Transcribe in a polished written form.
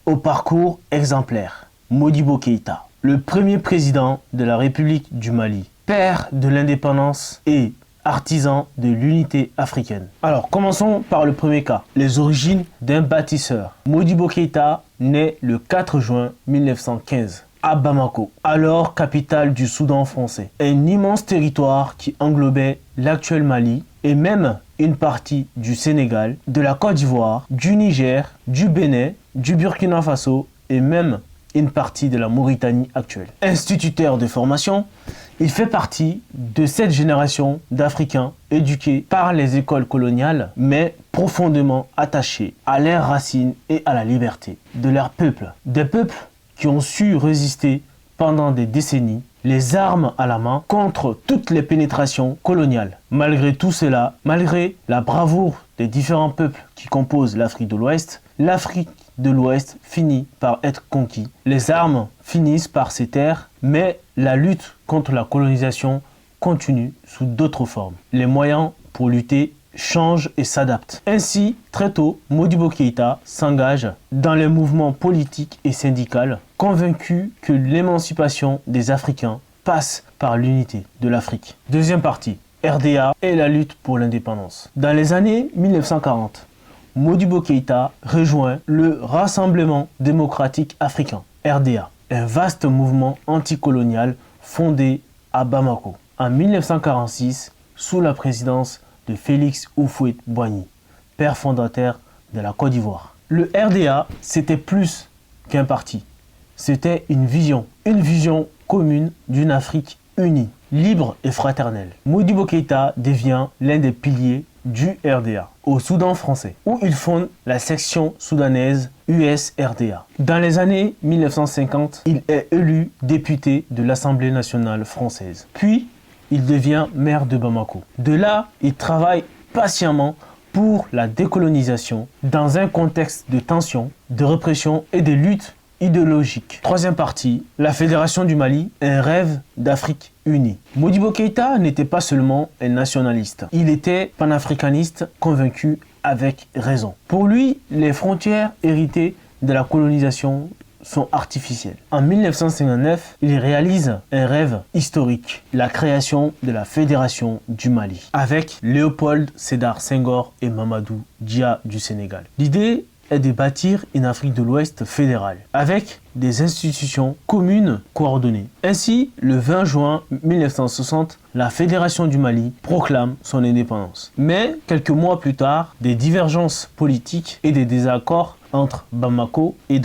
Au parcours exemplaire, Modibo Keïta, le premier président de la République du Mali, père de l'indépendance et artisan de l'unité africaine. Alors, commençons par le premier cas, les origines d'un bâtisseur. Modibo Keïta naît le 4 juin 1915 à Bamako, alors capitale du Soudan français. Un immense territoire qui englobait l'actuel Mali et même une partie du Sénégal, de la Côte d'Ivoire, du Niger, du Bénin, du Burkina Faso et même une partie de la Mauritanie actuelle. Instituteur de formation, il fait partie de cette génération d'Africains éduqués par les écoles coloniales, mais profondément attachés à leurs racines et à la liberté de leur peuple. Des peuples qui ont su résister pendant des décennies, les armes à la main, contre toutes les pénétrations coloniales. Malgré tout cela, malgré la bravoure des différents peuples qui composent l'Afrique de l'Ouest, l'Afrique de l'Ouest finit par être conquis. Les armes finissent par se taire, mais la lutte contre la colonisation continue sous d'autres formes. Les moyens pour lutter changent et s'adaptent. Ainsi, très tôt, Modibo Keïta s'engage dans les mouvements politiques et syndicaux, convaincu que l'émancipation des Africains passe par l'unité de l'Afrique. Deuxième partie, RDA et la lutte pour l'indépendance. Dans les années 1940, Modibo Keïta rejoint le Rassemblement démocratique africain, RDA, un vaste mouvement anticolonial fondé à Bamako en 1946 sous la présidence de Félix Houphouët-Boigny, père fondateur de la Côte d'Ivoire. Le RDA, c'était plus qu'un parti. C'était une vision commune d'une Afrique unie, libre et fraternelle. Modibo Keïta devient l'un des piliers du RDA au Soudan français, où il fonde la section soudanaise USRDA. Dans les années 1950, il est élu député de l'Assemblée nationale française. Puis, il devient maire de Bamako. De là, il travaille patiemment pour la décolonisation dans un contexte de tension, de répression et de lutte idéologique. Troisième partie, la Fédération du Mali, un rêve d'Afrique unie. Modibo Keïta n'était pas seulement un nationaliste, il était panafricaniste convaincu avec raison. Pour lui, les frontières héritées de la colonisation sont artificielles. En 1959, il réalise un rêve historique, la création de la Fédération du Mali, avec Léopold Sédar Senghor et Mamadou Dia du Sénégal. L'idée est de bâtir une Afrique de l'Ouest fédérale, avec des institutions communes coordonnées. Ainsi, le 20 juin 1960, la Fédération du Mali proclame son indépendance. Mais quelques mois plus tard, des divergences politiques et des désaccords entre Bamako et